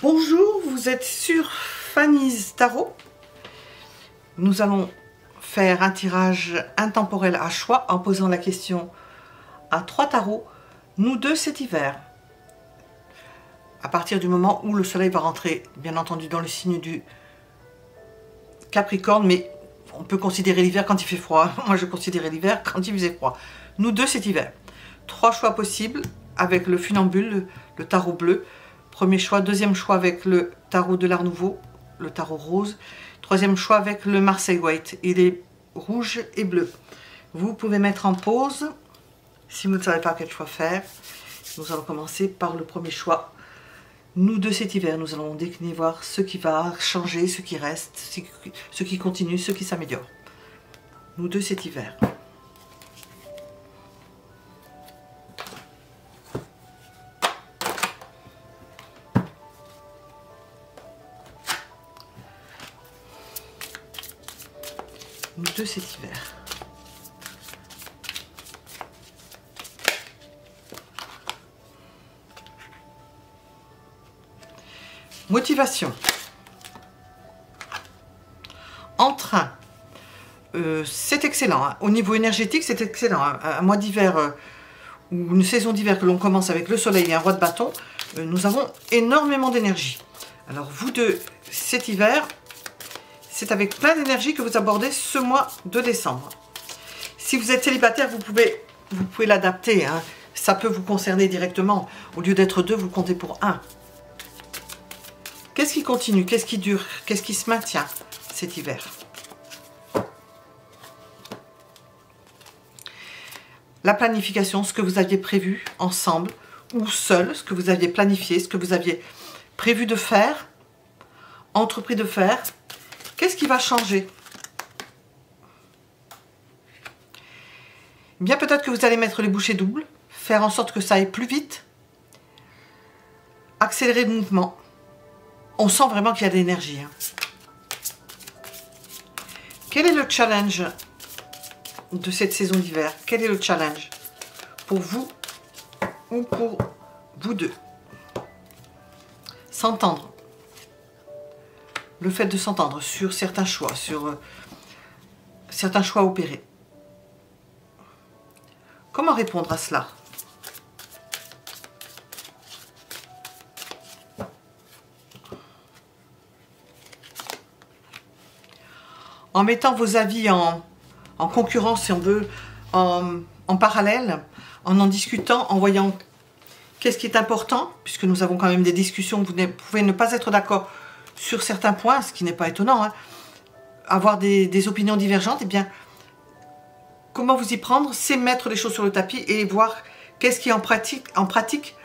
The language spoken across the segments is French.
Bonjour, vous êtes sur Fanny's Tarot. Nous allons faire un tirage intemporel à choix en posant la question à 3 tarots. Nous deux cet hiver. À partir du moment où le soleil va rentrer, bien entendu, dans le signe du Capricorne, mais on peut considérer l'hiver quand il fait froid. Moi, je considérais l'hiver quand il faisait froid. Nous deux cet hiver. 3 choix possibles avec le funambule, le tarot bleu. Premier choix, deuxième choix avec le tarot de l'Art Nouveau, le tarot rose. Troisième choix avec le Marseille White, il est rouge et bleu. Vous pouvez mettre en pause si vous ne savez pas quel choix faire. Nous allons commencer par le premier choix. Nous deux cet hiver, nous allons décliner, voir ce qui va changer, ce qui reste, ce qui continue, ce qui s'améliore. Nous deux cet hiver. Nous deux cet hiver. Motivation. Entrain. C'est excellent. Hein. Au niveau énergétique, c'est excellent. Hein. Un mois d'hiver ou une saison d'hiver que l'on commence avec le soleil et un roi de bâton, nous avons énormément d'énergie. Alors vous deux, cet hiver, c'est avec plein d'énergie que vous abordez ce mois de décembre. Si vous êtes célibataire, vous pouvez l'adapter. Hein. Ça peut vous concerner directement. Au lieu d'être deux, vous comptez pour un. Qu'est-ce qui continue? Qu'est-ce qui dure? Qu'est-ce qui se maintient cet hiver? La planification, ce que vous aviez prévu ensemble ou seul, ce que vous aviez planifié, ce que vous aviez prévu de faire, entrepris de faire. Qu'est-ce qui va changer? Bien, peut-être que vous allez mettre les bouchées doubles, faire en sorte que ça aille plus vite, accélérer le mouvement. On sent vraiment qu'il y a de l'énergie. Hein. Quel est le challenge de cette saison d'hiver? Quel est le challenge pour vous ou pour vous deux? S'entendre. Le fait de s'entendre sur certains choix, sur certains choix opérés. Comment répondre à cela? En mettant vos avis en concurrence, si on veut, en parallèle, en discutant, en voyant qu'est-ce qui est important, puisque nous avons quand même des discussions, vous pouvez ne pas être d'accord sur certains points, ce qui n'est pas étonnant, hein. Avoir des opinions divergentes, eh bien, comment vous y prendre, c'est mettre les choses sur le tapis et voir qu'est-ce qui en pratique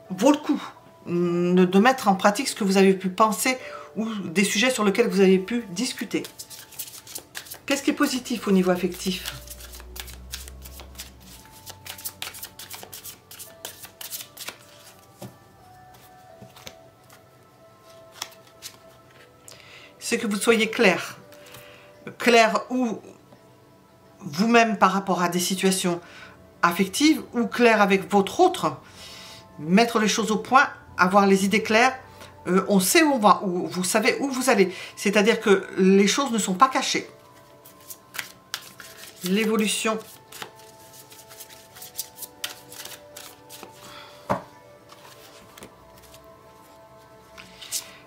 vaut le coup de mettre en pratique ce que vous avez pu penser ou des sujets sur lesquels vous avez pu discuter. Qu'est-ce qui est positif au niveau affectif? C'est que vous soyez clair. Clair ou vous-même par rapport à des situations affectives ou clair avec votre autre. Mettre les choses au point, avoir les idées claires. On sait où on va, vous savez où vous allez. C'est-à-dire que les choses ne sont pas cachées. L'évolution.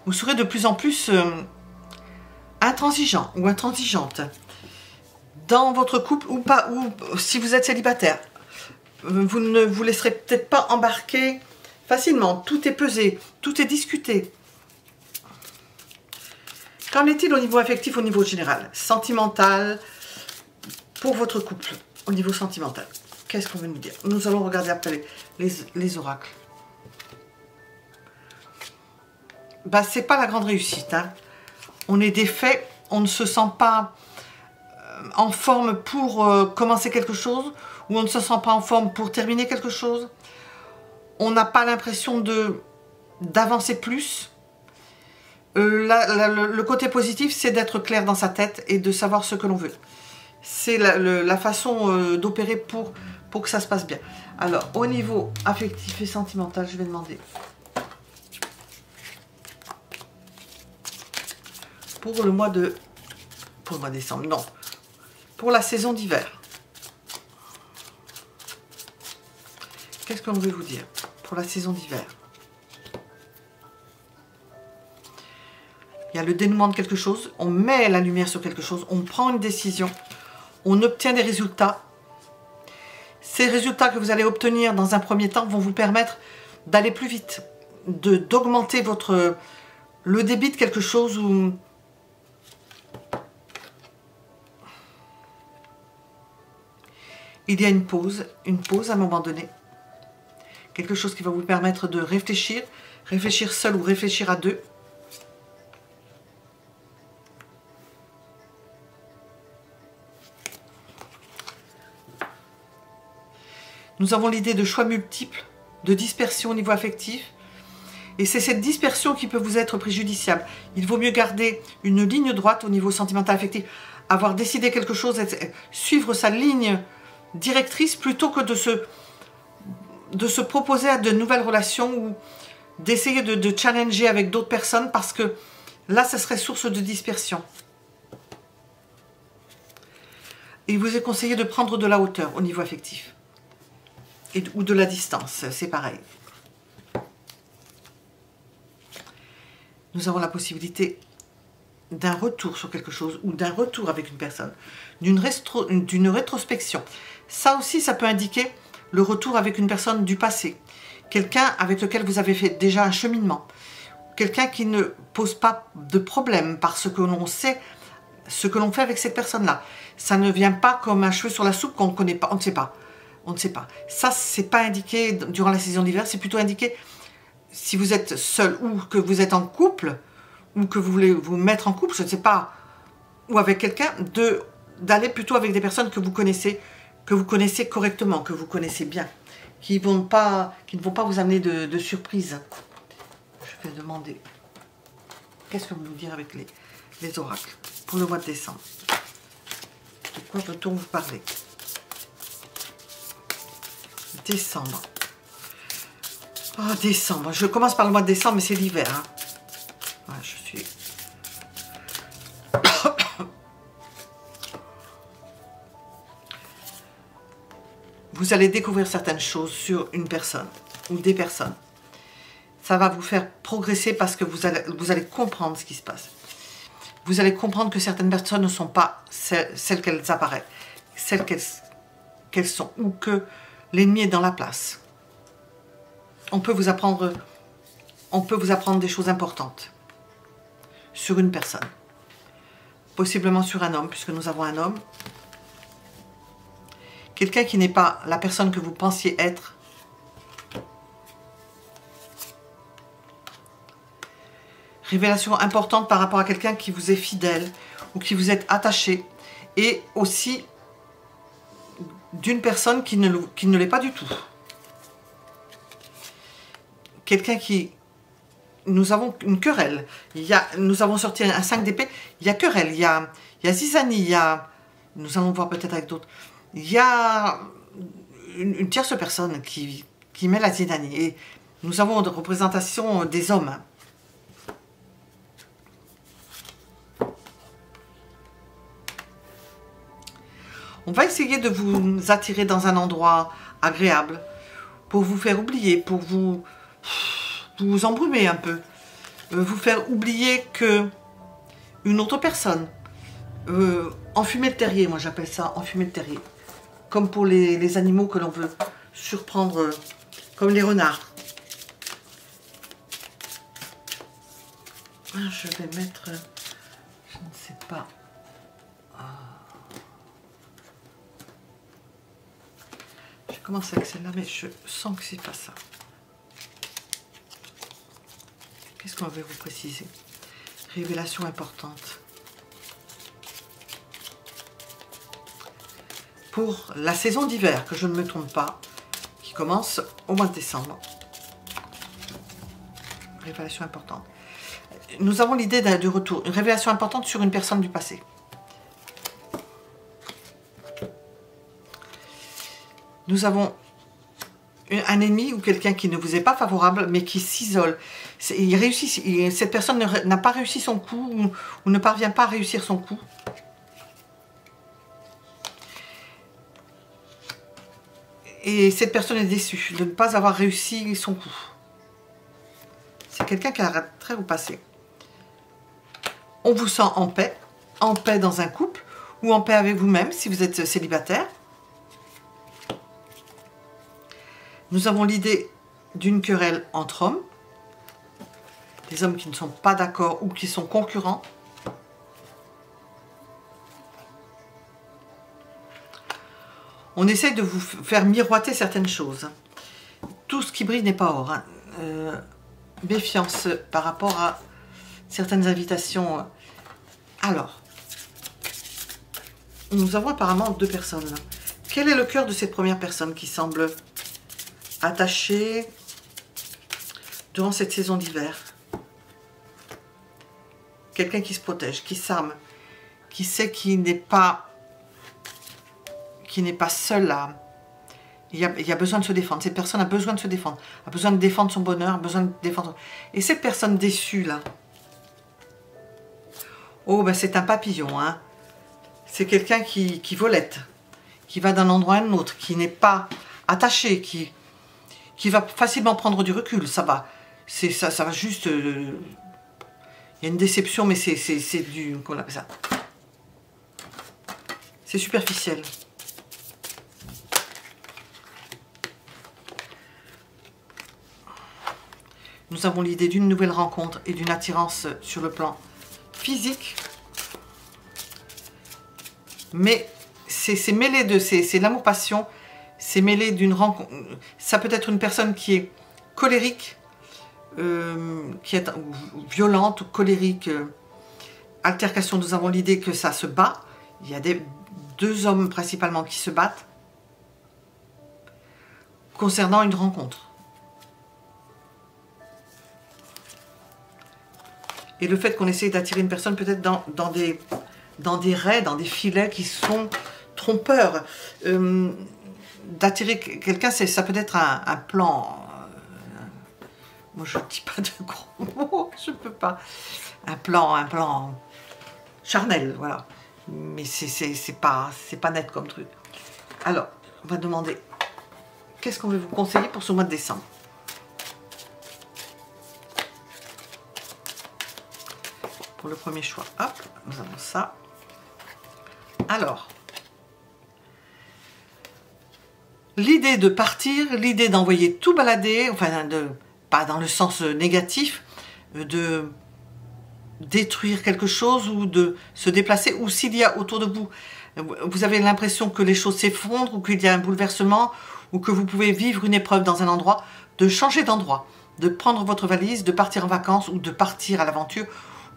Vous serez de plus en plus intransigeant ou intransigeante dans votre couple ou pas, ou si vous êtes célibataire. Vous ne vous laisserez peut-être pas embarquer facilement. Tout est pesé, tout est discuté. Qu'en est-il au niveau affectif, au niveau général? Sentimental, pour votre couple, au niveau sentimental. Qu'est-ce qu'on veut nous dire? Nous allons regarder après les oracles. Bah, c'est pas la grande réussite. Hein. On est défait, on ne se sent pas en forme pour commencer quelque chose, ou on ne se sent pas en forme pour terminer quelque chose. On n'a pas l'impression d'avancer plus. Le côté positif, c'est d'être clair dans sa tête et de savoir ce que l'on veut. C'est la façon d'opérer pour que ça se passe bien. Alors, au niveau affectif et sentimental, je vais demander pour le mois de... Pour le mois de décembre, non. Pour la saison d'hiver. Qu'est-ce qu'on veut vous dire pour la saison d'hiver? Il y a le dénouement de quelque chose, on met la lumière sur quelque chose, on prend une décision, on obtient des résultats. Ces résultats que vous allez obtenir dans un premier temps vont vous permettre d'aller plus vite, d'augmenter le débit de quelque chose où il y a une pause à un moment donné. Quelque chose qui va vous permettre de réfléchir, réfléchir seul ou réfléchir à deux. Nous avons l'idée de choix multiples, de dispersion au niveau affectif. Et c'est cette dispersion qui peut vous être préjudiciable. Il vaut mieux garder une ligne droite au niveau sentimental affectif. Avoir décidé quelque chose, suivre sa ligne directrice plutôt que de se proposer à de nouvelles relations ou d'essayer de challenger avec d'autres personnes parce que là, ça serait source de dispersion. Il vous est conseillé de prendre de la hauteur au niveau affectif. Ou de la distance, c'est pareil. Nous avons la possibilité d'un retour sur quelque chose ou d'un retour avec une personne, d'une rétrospection. Ça aussi, ça peut indiquer le retour avec une personne du passé, quelqu'un avec lequel vous avez fait déjà un cheminement, quelqu'un qui ne pose pas de problème parce que l'on sait ce que l'on fait avec cette personne-là. Ça ne vient pas comme un cheveu sur la soupe qu'on ne connaît pas, on ne sait pas. On ne sait pas. Ça, c'est pas indiqué durant la saison d'hiver, c'est plutôt indiqué si vous êtes seul ou que vous êtes en couple ou que vous voulez vous mettre en couple, je ne sais pas, ou avec quelqu'un, d'aller plutôt avec des personnes que vous connaissez correctement, que vous connaissez bien, qui ne vont pas vous amener de surprises. Je vais demander, qu'est-ce que vous nous dire avec les oracles pour le mois de décembre? De quoi peut-on vous parler? Décembre. Oh, décembre. Je commence par le mois de décembre, mais c'est l'hiver. Hein. Ouais, je suis... Vous allez découvrir certaines choses sur une personne ou des personnes. Ça va vous faire progresser parce que vous allez comprendre ce qui se passe. Vous allez comprendre que certaines personnes ne sont pas celles qu'elles apparaissent, celles qu'elles sont, ou que l'ennemi est dans la place. On peut vous apprendre des choses importantes sur une personne. Possiblement sur un homme, puisque nous avons un homme. Quelqu'un qui n'est pas la personne que vous pensiez être. Révélation importante par rapport à quelqu'un qui vous est fidèle ou qui vous est attaché. Et aussi d'une personne qui ne l'est pas du tout. Quelqu'un qui... Nous avons une querelle. Nous avons sorti un 5 d'épée. Il y a querelle, il y a zizanie, il y a... Nous allons voir peut-être avec d'autres. Il y a une tierce personne qui met la zizanie. Et nous avons une représentation des hommes. On va essayer de vous attirer dans un endroit agréable pour vous faire oublier, pour vous embrumer un peu, vous faire oublier que une autre personne, enfumer le terrier, moi j'appelle ça enfumer le terrier, comme pour les animaux que l'on veut surprendre, comme les renards. Ah, je vais mettre, je ne sais pas. Je commence avec celle-là, mais je sens que c'est pas ça. Qu'est-ce qu'on veut vous préciser? Révélation importante. Pour la saison d'hiver, que je ne me trompe pas, qui commence au mois de décembre. Révélation importante. Nous avons l'idée de retour. Une révélation importante sur une personne du passé. Nous avons un ennemi ou quelqu'un qui ne vous est pas favorable, mais qui s'isole. Il réussit, cette personne n'a pas réussi son coup ou ne parvient pas à réussir son coup. Et cette personne est déçue de ne pas avoir réussi son coup. C'est quelqu'un qui arrêterait vous passer. On vous sent en paix dans un couple ou en paix avec vous-même si vous êtes célibataire. Nous avons l'idée d'une querelle entre hommes, des hommes qui ne sont pas d'accord ou qui sont concurrents. On essaye de vous faire miroiter certaines choses. Tout ce qui brille n'est pas or. Hein. Méfiance par rapport à certaines invitations. Alors, nous avons apparemment 2 personnes. Là. Quel est le cœur de cette première personne qui semble attachée durant cette saison d'hiver? Quelqu'un qui se protège, qui s'arme, qui sait qu'il n'est pas seul là. Il y a besoin de se défendre. Cette personne a besoin de se défendre. A besoin de défendre son bonheur, a besoin de défendre... Et cette personne déçue là, oh ben c'est un papillon. Hein. C'est quelqu'un qui volette, qui va d'un endroit à un autre, qui n'est pas attaché, qui va facilement prendre du recul. Ça va. Ça va juste... il y a une déception, mais c'est du... Comment on appelle ça? C'est superficiel. Nous avons l'idée d'une nouvelle rencontre et d'une attirance sur le plan physique. Mais c'est mêlé de... C'est l'amour-passion. C'est mêlé d'une rencontre... Ça peut être une personne qui est colérique, qui est violente ou colérique. Altercation, nous avons l'idée que ça se bat. Il y a 2 hommes principalement qui se battent concernant une rencontre. Et le fait qu'on essaye d'attirer une personne peut-être dans des raies, dans des filets qui sont trompeurs. D'attirer quelqu'un, ça peut être un plan... moi, je ne dis pas de gros mots, je ne peux pas. Un plan charnel, voilà. Mais c'est pas net comme truc. Alors, on va demander, qu'est-ce qu'on veut vous conseiller pour ce mois de décembre? Pour le premier choix, hop, nous avons ça. Alors, l'idée de partir, l'idée d'envoyer tout balader, enfin, pas dans le sens négatif, de détruire quelque chose ou de se déplacer, ou s'il y a autour de vous, vous avez l'impression que les choses s'effondrent ou qu'il y a un bouleversement ou que vous pouvez vivre une épreuve dans un endroit, de changer d'endroit, de prendre votre valise, de partir en vacances ou de partir à l'aventure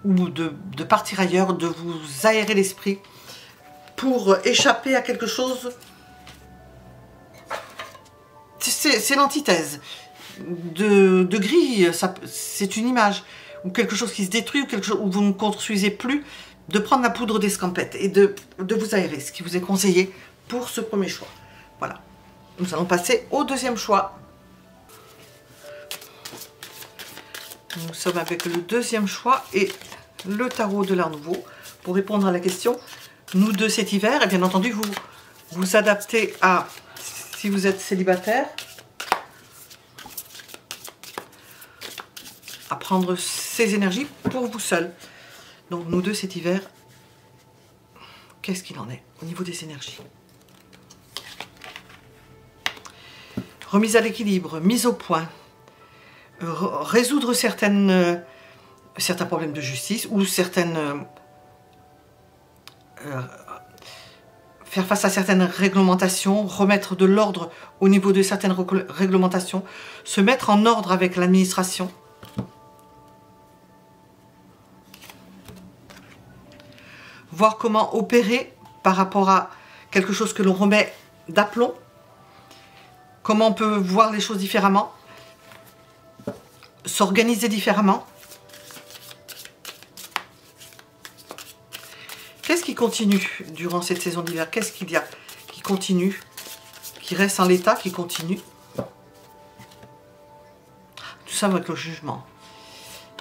ou de partir ailleurs, de vous aérer l'esprit pour échapper à quelque chose. C'est l'antithèse de gris, c'est une image, ou quelque chose qui se détruit, ou quelque chose où vous ne construisez plus, de prendre la poudre d'escampette et de vous aérer, ce qui vous est conseillé pour ce premier choix. Voilà. Nous allons passer au deuxième choix. Nous sommes avec le deuxième choix et le tarot de l'Art Nouveau pour répondre à la question. Nous deux cet hiver, et bien entendu, vous vous adaptez à, si vous êtes célibataire, à prendre ces énergies pour vous seul. Donc nous deux cet hiver, qu'est-ce qu'il en est au niveau des énergies? Remise à l'équilibre, mise au point, résoudre certains problèmes de justice ou certaines... faire face à certaines réglementations, remettre de l'ordre au niveau de certaines réglementations, se mettre en ordre avec l'administration. Voir comment opérer par rapport à quelque chose que l'on remet d'aplomb. Comment on peut voir les choses différemment. S'organiser différemment. Qu'est-ce qui continue durant cette saison d'hiver? Qu'est-ce qu'il y a qui continue? Qui reste en l'état, qui continue? sommes avec le jugement.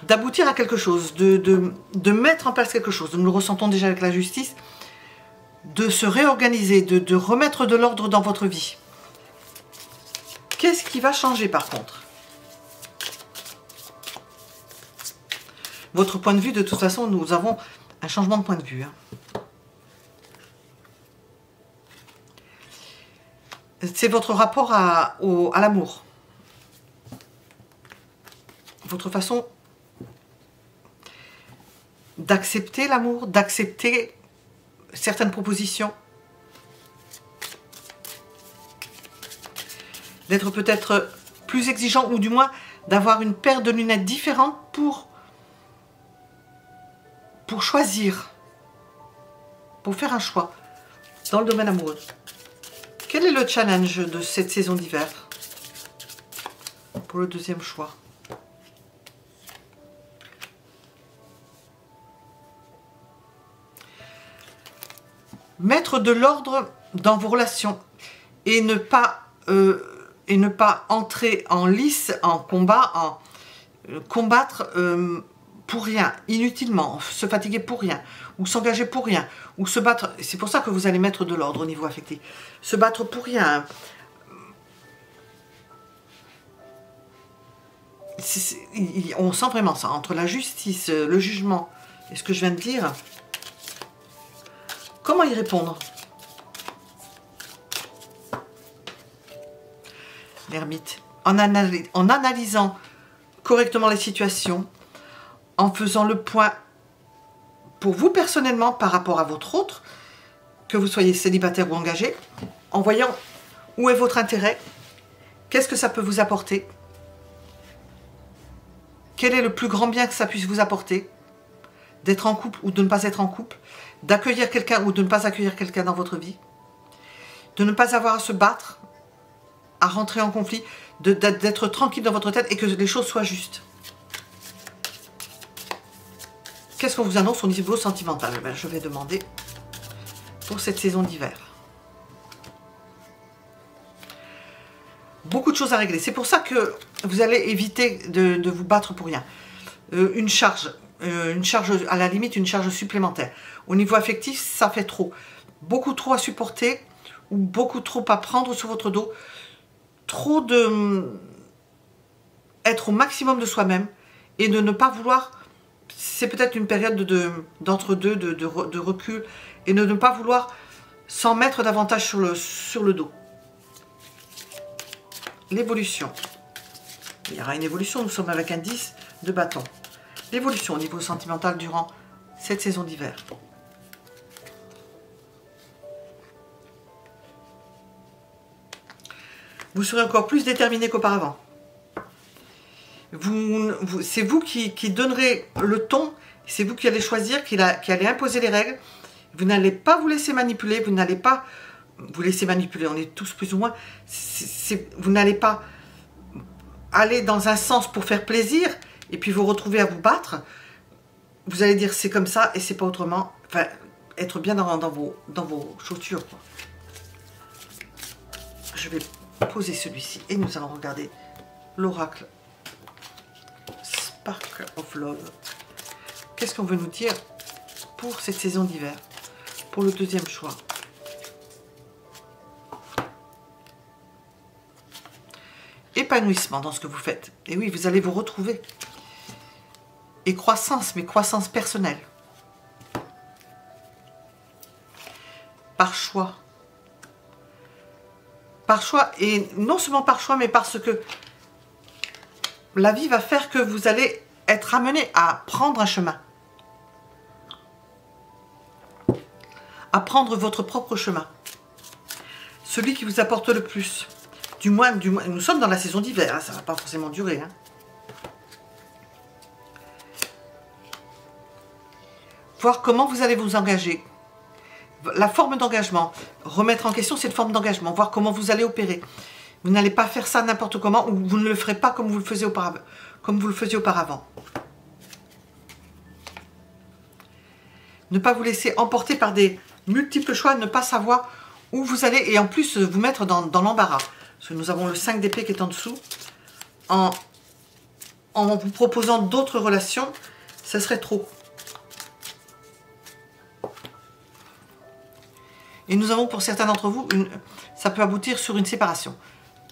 D'aboutir à quelque chose, de mettre en place quelque chose. Nous le ressentons déjà avec la justice. De se réorganiser, de remettre de l'ordre dans votre vie. Qu'est-ce qui va changer par contre? Votre point de vue, de toute façon, nous avons un changement de point de vue. Hein. C'est votre rapport à l'amour. Votre façon d'accepter l'amour, d'accepter certaines propositions. D'être peut-être plus exigeant ou du moins d'avoir une paire de lunettes différentes pour choisir, pour faire un choix dans le domaine amoureux. Quel est le challenge de cette saison d'hiver pour le deuxième choix? Mettre de l'ordre dans vos relations et ne pas entrer en lice, en combat, combattre pour rien, inutilement, se fatiguer pour rien, ou s'engager pour rien, ou se battre. C'est pour ça que vous allez mettre de l'ordre au niveau affectif. Se battre pour rien. On sent vraiment ça, entre la justice, le jugement et ce que je viens de dire. Comment y répondre? L'ermite. En analysant correctement les situations, en faisant le point pour vous personnellement par rapport à votre autre, que vous soyez célibataire ou engagé, en voyant où est votre intérêt, qu'est-ce que ça peut vous apporter, quel est le plus grand bien que ça puisse vous apporter, d'être en couple ou de ne pas être en couple, d'accueillir quelqu'un ou de ne pas accueillir quelqu'un dans votre vie, de ne pas avoir à se battre, à rentrer en conflit, d'être tranquille dans votre tête et que les choses soient justes. Qu'est-ce qu'on vous annonce au niveau sentimental? Ben, je vais demander pour cette saison d'hiver. Beaucoup de choses à régler. C'est pour ça que vous allez éviter de vous battre pour rien. Une charge, à la limite, une charge supplémentaire. Au niveau affectif, ça fait trop. Beaucoup trop à supporter ou beaucoup trop à prendre sur votre dos. Trop de être au maximum de soi-même et de ne pas vouloir... C'est peut-être une période d'entre-deux, de recul, et de ne pas vouloir s'en mettre davantage sur le dos. L'évolution. Il y aura une évolution, nous sommes avec un 10 de bâton. L'évolution au niveau sentimental durant cette saison d'hiver. Vous serez encore plus déterminé qu'auparavant. C'est vous qui donnerez le ton, c'est vous qui allez choisir, qui allez imposer les règles. Vous n'allez pas vous laisser manipuler, vous n'allez pas vous laisser manipuler, on est tous plus ou moins. Vous n'allez pas aller dans un sens pour faire plaisir et puis vous retrouver à vous battre. Vous allez dire c'est comme ça et c'est pas autrement. Enfin, être bien dans vos chaussures, quoi. Je vais poser celui-ci et nous allons regarder l'oracle Spark of Love. Qu'est-ce qu'on veut nous dire pour cette saison d'hiver? Pour le deuxième choix. Épanouissement dans ce que vous faites. Et oui, vous allez vous retrouver. Et croissance, mais croissance personnelle. Par choix. Par choix, et non seulement par choix, mais parce que la vie va faire que vous allez être amené à prendre un chemin. À prendre votre propre chemin. Celui qui vous apporte le plus. Du moins, nous sommes dans la saison d'hiver, hein, ça ne va pas forcément durer. Hein. Voir comment vous allez vous engager. La forme d'engagement. Remettre en question cette forme d'engagement. Voir comment vous allez opérer. Vous n'allez pas faire ça n'importe comment ou vous ne le ferez pas comme vous le faisiez auparavant. Ne pas vous laisser emporter par des multiples choix, ne pas savoir où vous allez et en plus vous mettre dans l'embarras. Parce que nous avons le 5 d'épée qui est en dessous. En en vous proposant d'autres relations, ça serait trop. Et nous avons pour certains d'entre vous, ça peut aboutir sur une séparation.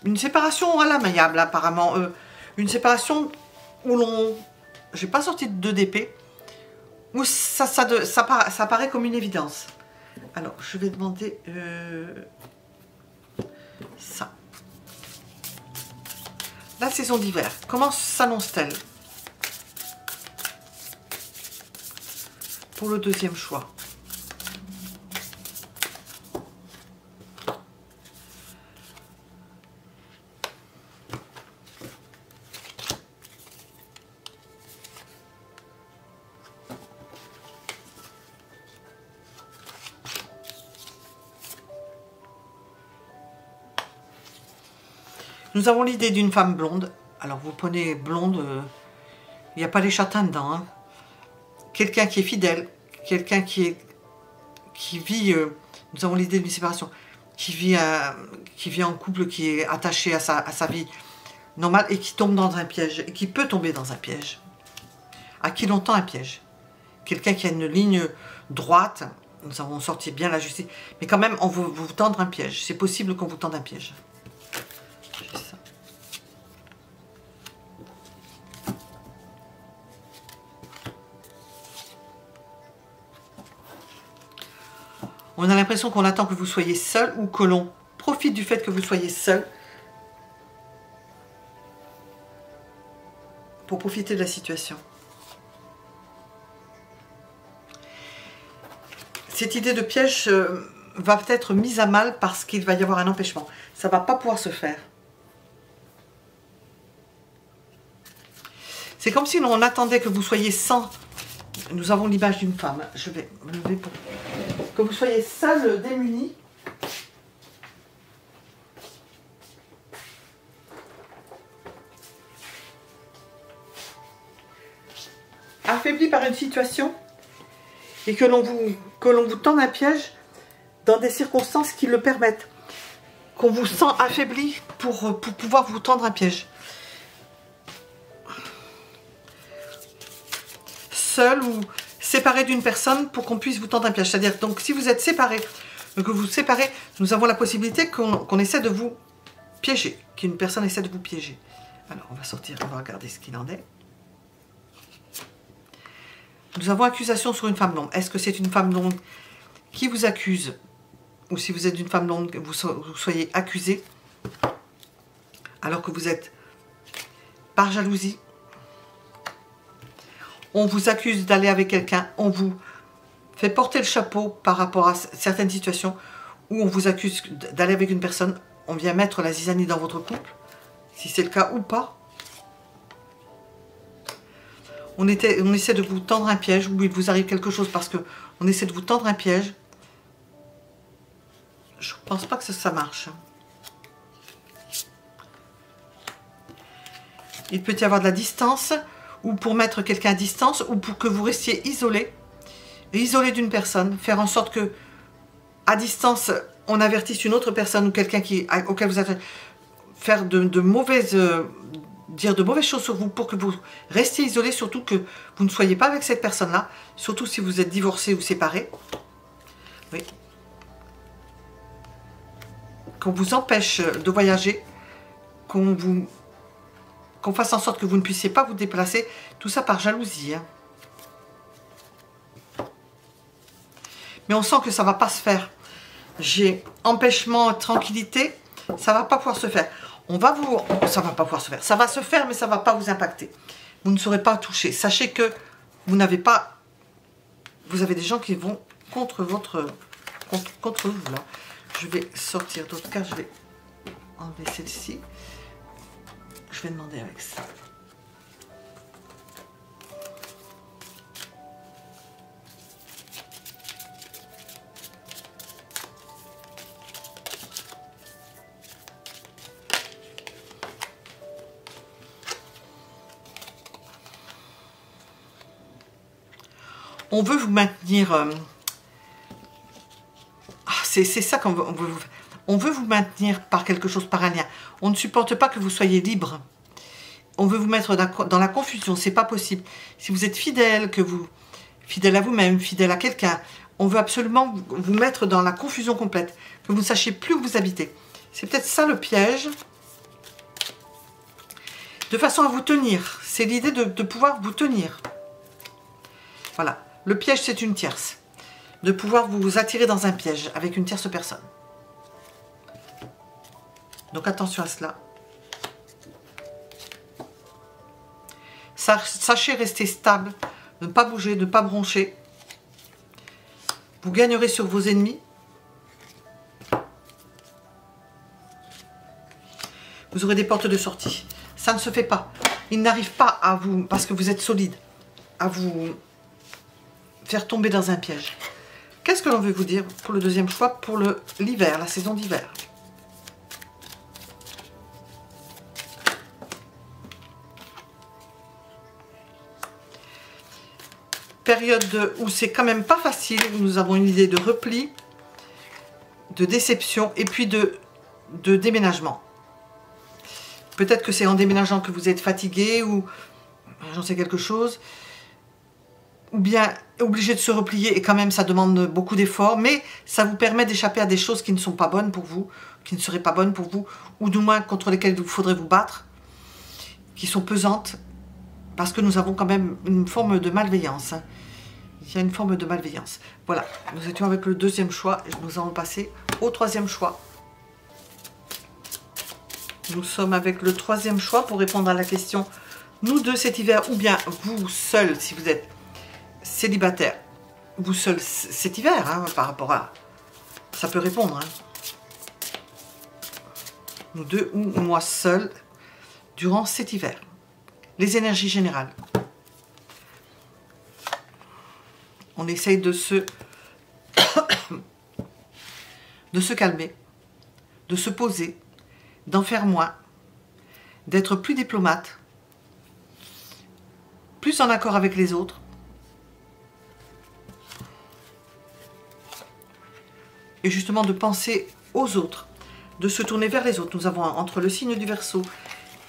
Une séparation à l'amiable apparemment. Une séparation où l'on... J'ai pas sorti de d'épée. Où ça paraît comme une évidence. Alors, je vais demander ça. La saison d'hiver, comment s'annonce-t-elle? Pour le deuxième choix. Nous avons l'idée d'une femme blonde. Alors vous prenez blonde, il n'y a pas les châtains dedans. Hein. Quelqu'un qui est fidèle, quelqu'un qui vit, nous avons l'idée d'une séparation, qui vit en couple, qui est attaché à sa vie normale et qui tombe dans un piège, et qui peut tomber dans un piège. À qui l'on tend un piège? Quelqu'un qui a une ligne droite, nous avons sorti bien la justice, mais quand même on veut vous tendre un piège. C'est possible qu'on vous tende un piège. Ça. On a l'impression qu'on attend que vous soyez seul ou que l'on profite du fait que vous soyez seul pour profiter de la situation. Cette idée de piège va peut-être mise à mal parce qu'il va y avoir un empêchement. Ça ne va pas pouvoir se faire. C'est comme si l'on attendait que vous soyez sans... Nous avons l'image d'une femme. Je vais me lever pour... Que vous soyez seul, démuni. Affaibli par une situation. Et que l'on vous tende un piège dans des circonstances qui le permettent. Qu'on vous sent affaibli pour pouvoir vous tendre un piège. Seul ou séparé d'une personne pour qu'on puisse vous tendre un piège. C'est-à-dire, donc, si vous êtes séparé, que vous séparez, nous avons la possibilité qu'on essaie de vous piéger, qu'une personne essaie de vous piéger. Alors, on va sortir, on va regarder ce qu'il en est. Nous avons accusation sur une femme blonde. Est-ce que c'est une femme blonde qui vous accuse? Ou si vous êtes une femme blonde, vous soyez accusé, alors que vous êtes par jalousie. On vous accuse d'aller avec quelqu'un, on vous fait porter le chapeau par rapport à certaines situations où on vous accuse d'aller avec une personne, on vient mettre la zizanie dans votre couple, si c'est le cas ou pas. On essaie de vous tendre un piège, ou il vous arrive quelque chose parce qu'on essaie de vous tendre un piège. Je ne pense pas que ça marche. Il peut y avoir de la distance, ou pour mettre quelqu'un à distance, ou pour que vous restiez isolé d'une personne, faire en sorte que, à distance, on avertisse une autre personne ou quelqu'un auquel vous avez faire dire de mauvaises choses sur vous pour que vous restiez isolé, surtout que vous ne soyez pas avec cette personne-là, surtout si vous êtes divorcé ou séparé. Oui. Qu'on vous empêche de voyager, qu'on fasse en sorte que vous ne puissiez pas vous déplacer, tout ça par jalousie. Hein. Mais on sent que ça ne va pas se faire. J'ai empêchement, tranquillité, ça ne va pas pouvoir se faire. Ça va pas pouvoir se faire. Ça va se faire, mais ça ne va pas vous impacter. Vous ne serez pas touché. Sachez que vous n'avez pas... Vous avez des gens qui vont contre vous, là. Je vais sortir d'autres cartes, je vais enlever celle-ci. Je vais demander avec ça. On veut vous maintenir... c'est ça qu'on veut vous faire. On veut vous maintenir par quelque chose, par un lien. On ne supporte pas que vous soyez libre. on veut vous mettre dans la confusion, c'est pas possible. Si vous êtes fidèle, fidèle à vous-même, fidèle à quelqu'un, on veut absolument vous mettre dans la confusion complète, que vous ne sachiez plus où vous habitez. C'est peut-être ça le piège. De façon à vous tenir. C'est l'idée de pouvoir vous tenir. Voilà. Le piège, c'est une tierce. De pouvoir vous attirer dans un piège avec une tierce personne. Donc attention à cela. Sachez rester stable, ne pas bouger, ne pas broncher. Vous gagnerez sur vos ennemis. Vous aurez des portes de sortie. Ça ne se fait pas. Il n'arrive pas à vous, parce que vous êtes solide, à vous faire tomber dans un piège. Qu'est-ce que l'on veut vous dire pour le deuxième choix, pour l'hiver, la saison d'hiver? Période où c'est quand même pas facile, où nous avons une idée de repli, de déception et puis de déménagement. Peut-être que c'est en déménageant que vous êtes fatigué ou j'en sais quelque chose, ou bien obligé de se replier et quand même ça demande beaucoup d'efforts, mais ça vous permet d'échapper à des choses qui ne sont pas bonnes pour vous, qui ne seraient pas bonnes pour vous, ou du moins contre lesquelles il faudrait vous battre, qui sont pesantes, parce que nous avons quand même une forme de malveillance. Hein. Il y a une forme de malveillance. Voilà, nous étions avec le deuxième choix et nous allons passer au troisième choix. Nous sommes avec le troisième choix pour répondre à la question « Nous deux cet hiver » ou bien vous seul si vous êtes célibataire. Vous seul cet hiver hein, par rapport à... Ça peut répondre. Hein. Nous deux ou moi seul durant cet hiver. Les énergies générales. On essaye de se calmer, de se poser, d'en faire moins, d'être plus diplomate, plus en accord avec les autres, et justement de penser aux autres, de se tourner vers les autres. Nous avons entre le signe du Verseau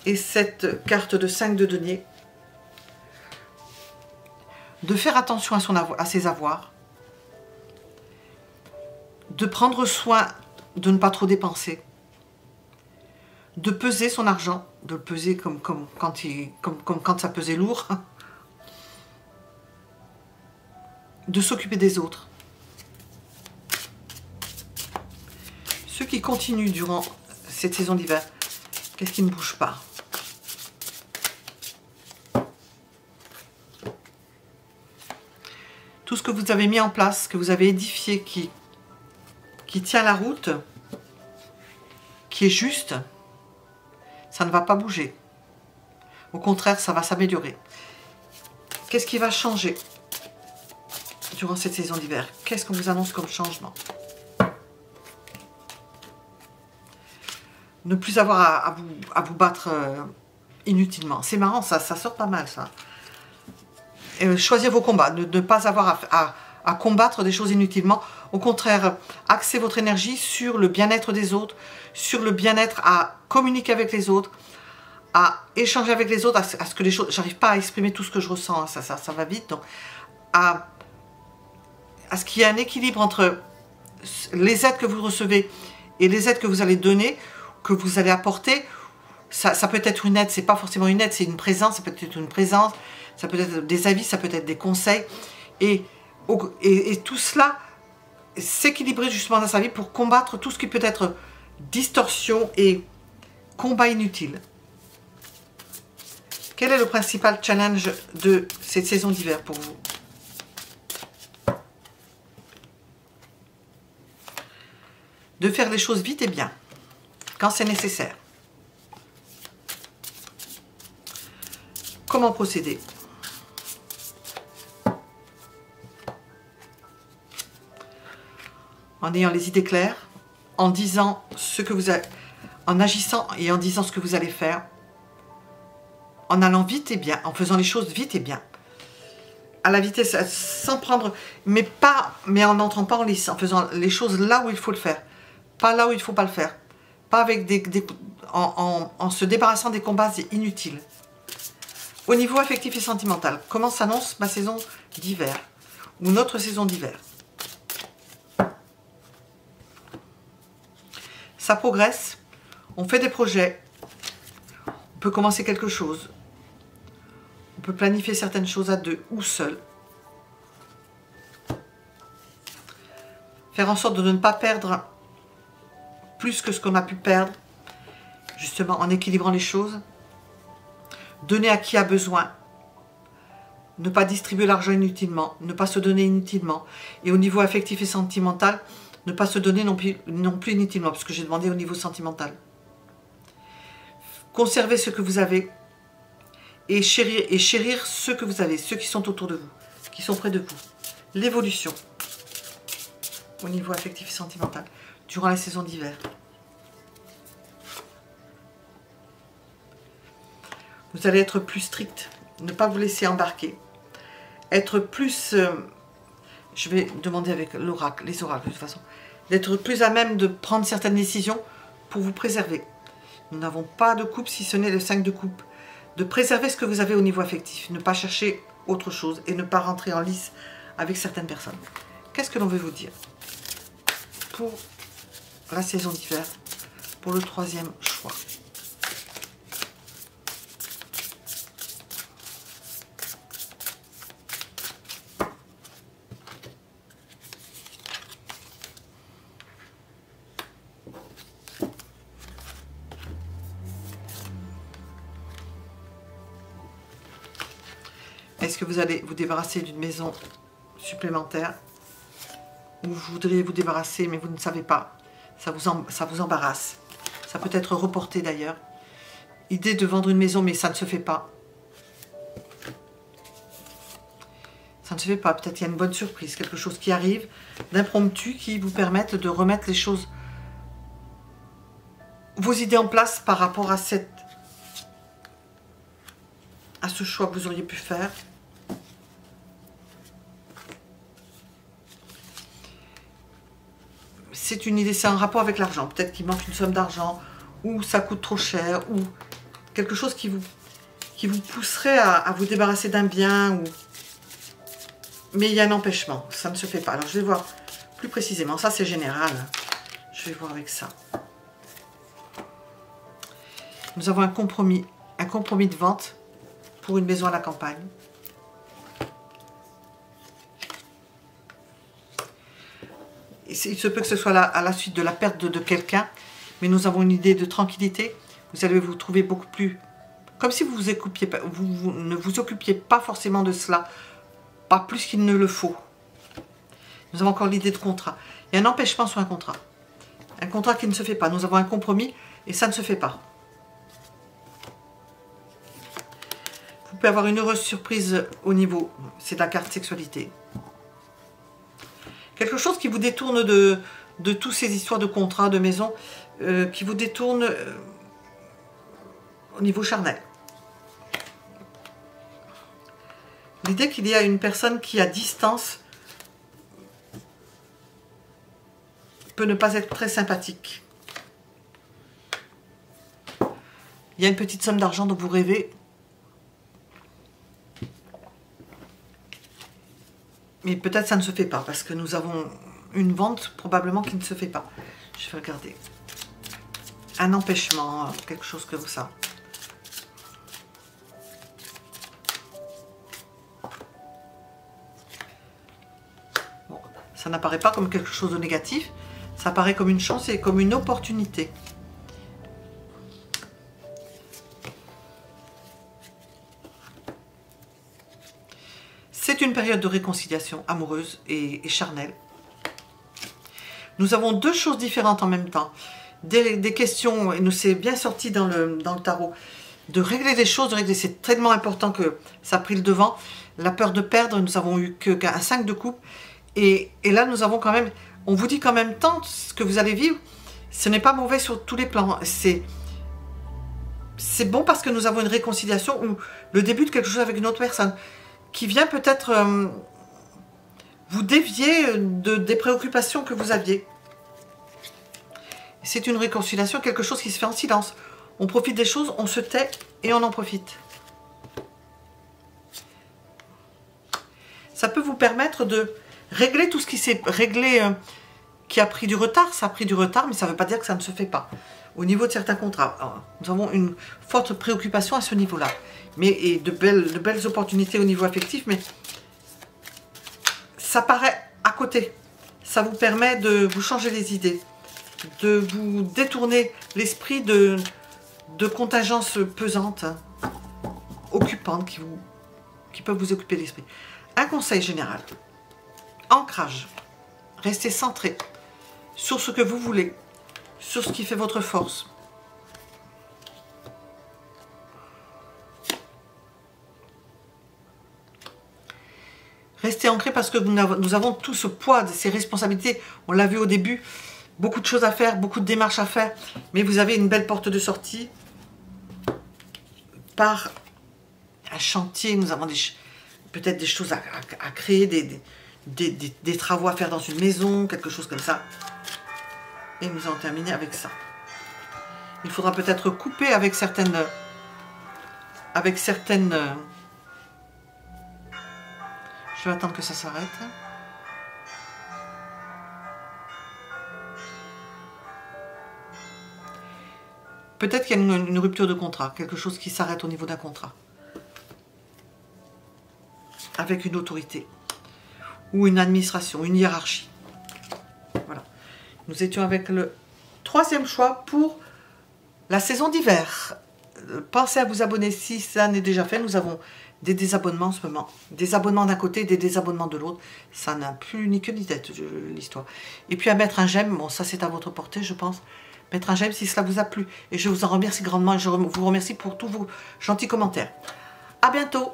et cette carte de 5 de denier, de faire attention à ses avoirs, de prendre soin de ne pas trop dépenser, de peser son argent, de le peser comme quand ça pesait lourd, de s'occuper des autres. Ceux qui continuent durant cette saison d'hiver, qu'est-ce qui ne bouge pas? Tout ce que vous avez mis en place, que vous avez édifié, qui tient la route, qui est juste, ça ne va pas bouger. Au contraire, ça va s'améliorer. Qu'est-ce qui va changer durant cette saison d'hiver? Qu'est-ce qu'on vous annonce comme changement? Ne plus avoir à vous battre inutilement. C'est marrant, ça sort pas mal, ça. Et choisir vos combats, ne pas avoir à combattre des choses inutilement. Au contraire, axez votre énergie sur le bien-être des autres, sur le bien-être à communiquer avec les autres, à échanger avec les autres, à ce que les choses... J'arrive pas à exprimer tout ce que je ressens, hein, ça va vite. Donc, à ce qu'il y ait un équilibre entre les aides que vous recevez et les aides que vous allez donner, que vous allez apporter. Ça peut être une aide, c'est pas forcément une aide, c'est une présence, ça peut être une présence, ça peut être des avis, ça peut être des conseils. Et tout cela, s'équilibrer justement dans sa vie pour combattre tout ce qui peut être distorsion et combat inutile. Quel est le principal challenge de cette saison d'hiver pour vous? De faire les choses vite et bien, quand c'est nécessaire. Comment procéder? En ayant les idées claires, en disant ce que vous avez, en agissant et en disant ce que vous allez faire, en allant vite et bien, en faisant les choses vite et bien. À la vitesse, sans prendre, mais en n'entrant pas en lice, en faisant les choses là où il faut le faire, pas là où il ne faut pas le faire, pas avec en se débarrassant des combats inutiles. Au niveau affectif et sentimental, comment s'annonce ma saison d'hiver ou notre saison d'hiver? Ça progresse, on fait des projets, on peut commencer quelque chose, on peut planifier certaines choses à deux ou seul. Faire en sorte de ne pas perdre plus que ce qu'on a pu perdre, justement en équilibrant les choses. Donner à qui a besoin. Ne pas distribuer l'argent inutilement, ne pas se donner inutilement. Et au niveau affectif et sentimental, ne pas se donner non plus inutilement, parce que j'ai demandé au niveau sentimental. Conservez ce que vous avez et chérir ceux que vous avez, ceux qui sont autour de vous, qui sont près de vous. L'évolution au niveau affectif et sentimental durant la saison d'hiver. Vous allez être plus strict, ne pas vous laisser embarquer. Être plus, je vais demander avec l'oracle, les oracles de toute façon, d'être plus à même de prendre certaines décisions pour vous préserver. Nous n'avons pas de coupe si ce n'est le 5 de coupe. De préserver ce que vous avez au niveau affectif, ne pas chercher autre chose et ne pas rentrer en lice avec certaines personnes. Qu'est-ce que l'on veut vous dire pour la saison d'hiver, pour le troisième choix? Est-ce que vous allez vous débarrasser d'une maison supplémentaire ou vous voudriez vous débarrasser mais vous ne savez pas? Ça vous embarrasse. Ça peut être reporté d'ailleurs. Idée de vendre une maison mais ça ne se fait pas. Ça ne se fait pas. Peut-être qu'il y a une bonne surprise, quelque chose qui arrive d'impromptu qui vous permette de remettre les choses, vos idées en place par rapport à ce choix que vous auriez pu faire. C'est une idée, c'est un rapport avec l'argent. Peut-être qu'il manque une somme d'argent, ou ça coûte trop cher, ou quelque chose qui vous pousserait à vous débarrasser d'un bien. Mais il y a un empêchement, ça ne se fait pas. Alors je vais voir plus précisément, ça c'est général. Je vais voir avec ça. Nous avons un compromis de vente pour une maison à la campagne. Il se peut que ce soit à la suite de la perte de quelqu'un, mais nous avons une idée de tranquillité. Vous allez vous trouver beaucoup plus... Comme si vous ne vous occupiez pas forcément de cela, pas plus qu'il ne le faut. Nous avons encore l'idée de contrat. Il y a un empêchement sur un contrat. Un contrat qui ne se fait pas. Nous avons un compromis et ça ne se fait pas. Vous pouvez avoir une heureuse surprise au niveau, c'est de la carte sexualité. Quelque chose qui vous détourne de toutes ces histoires de contrats, de maisons, qui vous détourne au niveau charnel. L'idée qu'il y a une personne qui, à distance, peut ne pas être très sympathique. Il y a une petite somme d'argent dont vous rêvez. Mais peut-être ça ne se fait pas, parce que nous avons une vente probablement qui ne se fait pas. Je vais regarder. Un empêchement, quelque chose comme ça. Bon, ça n'apparaît pas comme quelque chose de négatif, ça apparaît comme une chance et comme une opportunité. C'est une période de réconciliation amoureuse et charnelle. Nous avons deux choses différentes en même temps. Des questions, et nous c'est bien sorti dans le tarot, de régler les choses, c'est tellement important que ça a pris le devant. La peur de perdre, nous avons eu qu'un 5 de coupe. Et là, nous avons quand même, on vous dit qu'en même temps, ce que vous allez vivre, ce n'est pas mauvais sur tous les plans. C'est bon parce que nous avons une réconciliation ou le début de quelque chose avec une autre personne qui vient peut-être vous dévier des préoccupations que vous aviez. C'est une réconciliation, quelque chose qui se fait en silence. On profite des choses, on se tait et on en profite. ça peut vous permettre de régler tout ce qui s'est réglé, qui a pris du retard. Ça a pris du retard, mais ça ne veut pas dire que ça ne se fait pas. Au niveau de certains contrats, alors, nous avons une forte préoccupation à ce niveau-là. Et de belles opportunités au niveau affectif, mais ça paraît à côté. Ça vous permet de vous changer les idées, de vous détourner l'esprit de contingences pesantes, occupantes, qui peuvent vous occuper l'esprit. Un conseil général, ancrage, restez centré sur ce que vous voulez, sur ce qui fait votre force. Restez ancré parce que nous avons tout ce poids, ces responsabilités. On l'a vu au début, beaucoup de choses à faire, beaucoup de démarches à faire. Mais vous avez une belle porte de sortie par un chantier. Nous avons peut-être des choses à créer, des travaux à faire dans une maison, quelque chose comme ça. Et nous allons terminer avec ça. Il faudra peut-être couper avec certaines... Je vais attendre que ça s'arrête. Peut-être qu'il y a une rupture de contrat, quelque chose qui s'arrête au niveau d'un contrat. Avec une autorité. Ou une administration, une hiérarchie. Voilà. Nous étions avec le 3e choix pour la saison d'hiver. Pensez à vous abonner si ça n'est déjà fait. Nous avons des désabonnements en ce moment. Des abonnements d'un côté, des désabonnements de l'autre. Ça n'a plus ni queue ni tête, l'histoire. Et puis à mettre un j'aime. Bon, ça c'est à votre portée, je pense. Mettre un j'aime si cela vous a plu. Et je vous en remercie grandement. Et je vous remercie pour tous vos gentils commentaires. À bientôt.